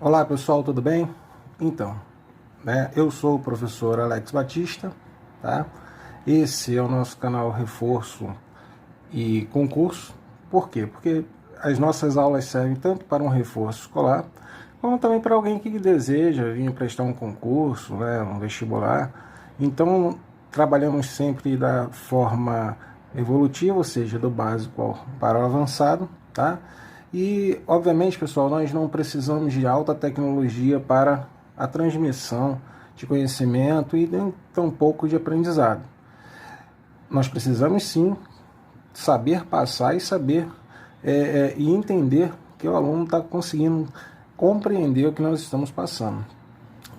Olá pessoal, tudo bem? Então, eu sou o professor Alex Batista, tá? Esse é o nosso canal Reforço e Concurso. Por quê? Porque as nossas aulas servem tanto para um reforço escolar, como também para alguém que deseja vir prestar um concurso, um vestibular. Então, trabalhamos sempre da forma evolutiva, ou seja, do básico para o avançado, tá? E, obviamente, pessoal, nós não precisamos de alta tecnologia para a transmissão de conhecimento e nem tampouco de aprendizado. Nós precisamos, sim, saber passar e saber e entender que o aluno está conseguindo compreender o que nós estamos passando.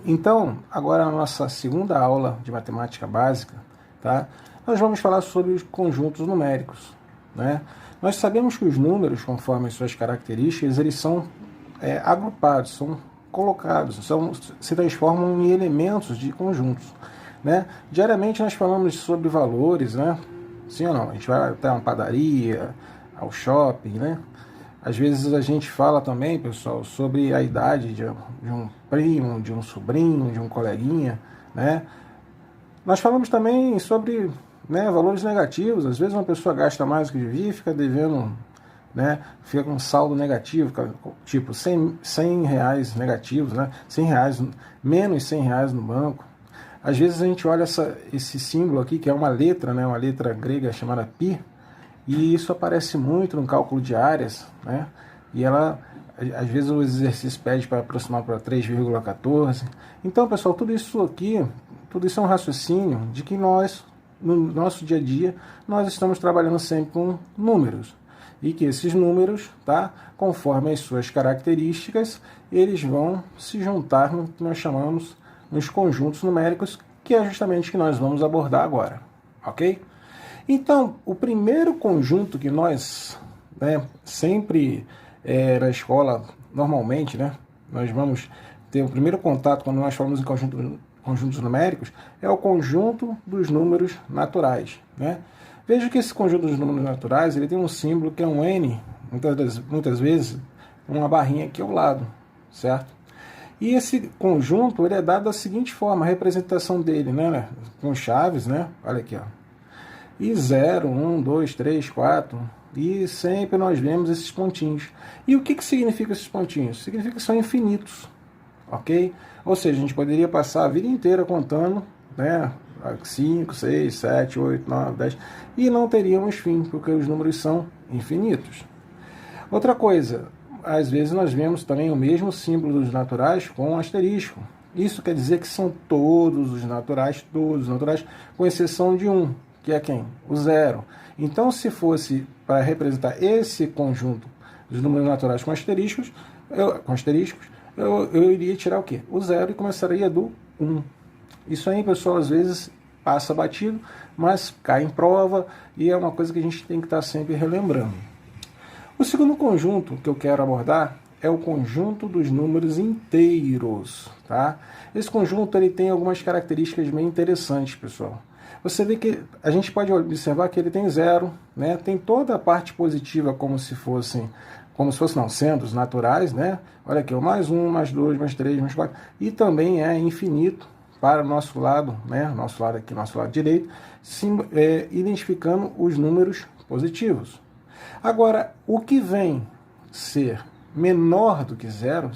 Então, agora na nossa segunda aula de matemática básica, tá? Nós vamos falar sobre os conjuntos numéricos, né? Nós sabemos que os números, conforme as suas características, eles são agrupados, são colocados, se transformam em elementos de conjuntos, né? Diariamente nós falamos sobre valores, né? Sim ou não? A gente vai até uma padaria, ao shopping, né? Às vezes a gente fala também, pessoal, sobre a idade de um primo, de um sobrinho, de um coleguinha, né? Nós falamos também sobre valores negativos. Às vezes uma pessoa gasta mais do que devia, fica devendo, fica com saldo negativo, tipo 100 reais negativos, né? 100 reais, menos 100 reais no banco. Às vezes a gente olha esse símbolo aqui, que é uma letra, né? Uma letra grega chamada π, e isso aparece muito no cálculo de áreas, né? E ela, às vezes o exercício pede para aproximar para 3,14. Então, pessoal, tudo isso é um raciocínio de que nós, no nosso dia a dia, nós estamos trabalhando sempre com números. E que esses números, tá, conforme as suas características, eles vão se juntar no que nós chamamos nos conjuntos numéricos, que é justamente o que nós vamos abordar agora, ok? Então, o primeiro conjunto que nós, sempre na escola, normalmente, nós vamos ter o primeiro contato quando nós falamos em conjuntos numéricos, é o conjunto dos números naturais, né? Veja que esse conjunto dos números naturais, ele tem um símbolo que é um N, muitas vezes uma barrinha aqui ao lado, certo? E esse conjunto, ele é dado da seguinte forma, a representação dele, com chaves, olha aqui, ó. E 0, 1, 2, 3, 4, e sempre nós vemos esses pontinhos. E o que significa esses pontinhos? Significa que são infinitos, ok? Ou seja, a gente poderia passar a vida inteira contando, 5, 6, 7, 8, 9, 10, e não teríamos fim, porque os números são infinitos. Outra coisa, às vezes nós vemos também o mesmo símbolo dos naturais com um asterisco. Isso quer dizer que são todos os naturais, com exceção de um, que é quem? O zero. Então, se fosse para representar esse conjunto dos números naturais com asteriscos, eu iria tirar o quê? O zero e começaria do 1. Isso aí, pessoal, às vezes passa batido, mas cai em prova e é uma coisa que a gente tem que estar sempre relembrando. O segundo conjunto que eu quero abordar é o conjunto dos números inteiros, tá? Esse conjunto ele tem algumas características bem interessantes, pessoal. Você vê que a gente pode observar que ele tem zero, tem toda a parte positiva como se fossem sendo os naturais, Olha aqui, o mais 1, mais 2, mais 3, mais 4, e também é infinito para o nosso lado, nosso lado direito, identificando os números positivos. Agora, o que vem ser menor do que zero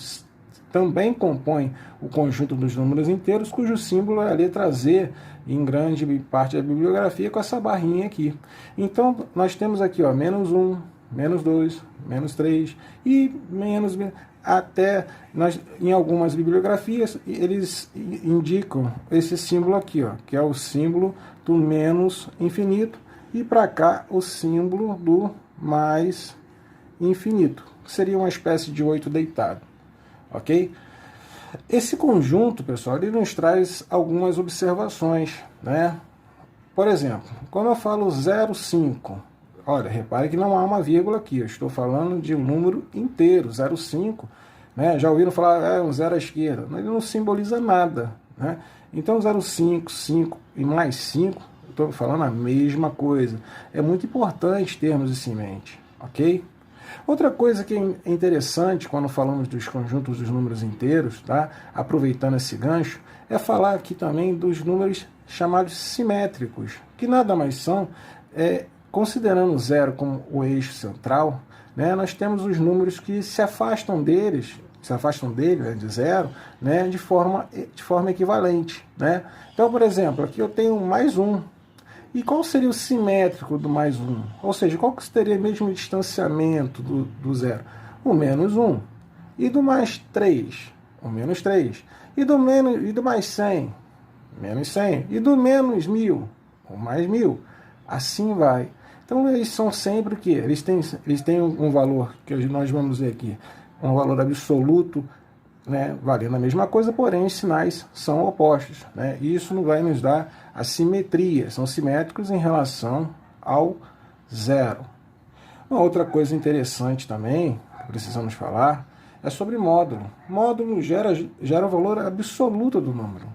também compõe o conjunto dos números inteiros, cujo símbolo é a letra Z, em grande parte da bibliografia, com essa barrinha aqui. Então, nós temos aqui, menos 1, menos 2, menos 3 e menos... Até, em algumas bibliografias, eles indicam esse símbolo aqui, que é o símbolo do menos infinito, e para cá o símbolo do mais infinito, que seria uma espécie de 8 deitado. Ok? Esse conjunto, pessoal, ele nos traz algumas observações, Por exemplo, quando eu falo 0,5, olha, repare que não há uma vírgula aqui, eu estou falando de um número inteiro, 0,5, Já ouviram falar, um zero à esquerda, mas ele não simboliza nada, Então 0,5, 5 e mais 5, estou falando a mesma coisa. É muito importante termos isso em mente, ok? Outra coisa que é interessante quando falamos dos conjuntos dos números inteiros, tá? Aproveitando esse gancho, é falar aqui também dos números chamados simétricos, que nada mais são, considerando o zero como o eixo central, né, nós temos os números que se afastam dele, né, de zero, né, de forma equivalente. Né? Então, por exemplo, aqui eu tenho mais 1. E qual seria o simétrico do mais 1? Ou seja, qual que seria mesmo o distanciamento do zero? O menos 1. E do mais 3? O menos 3. E do mais 100? Menos 100. E do menos 1000? O mais 1000. Assim vai. Então, eles são sempre o quê? Eles têm um valor, que nós vamos ver aqui, um valor absoluto, né, valendo a mesma coisa, porém os sinais são opostos. Né? E isso não vai nos dar a simetria, são simétricos em relação ao zero. Uma outra coisa interessante também, que precisamos falar, é sobre módulo. Módulo gera o valor absoluto do número.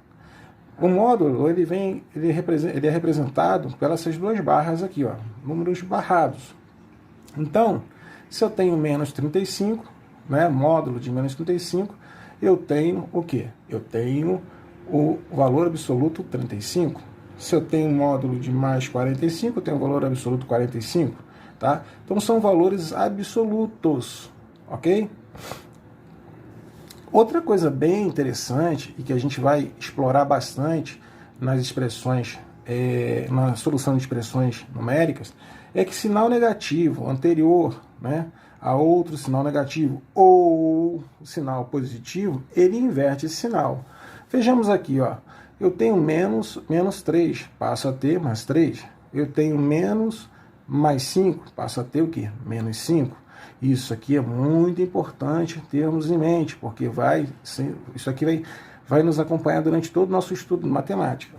O módulo ele é representado pelas essas duas barras aqui, ó, números barrados. Então, se eu tenho menos 35, né, módulo de menos 35, eu tenho o quê? Eu tenho o valor absoluto 35. Se eu tenho um módulo de mais 45, eu tenho o valor absoluto 45. Tá? Então, são valores absolutos, ok? Outra coisa bem interessante e que a gente vai explorar bastante nas expressões, na solução de expressões numéricas, é que sinal negativo anterior, né, a outro sinal negativo ou sinal positivo, ele inverte esse sinal. Vejamos aqui, ó, eu tenho menos 3, passo a ter mais 3. Eu tenho menos mais 5, passo a ter o quê? Menos 5. Isso aqui é muito importante termos em mente, porque isso aqui vai nos acompanhar durante todo o nosso estudo de matemática.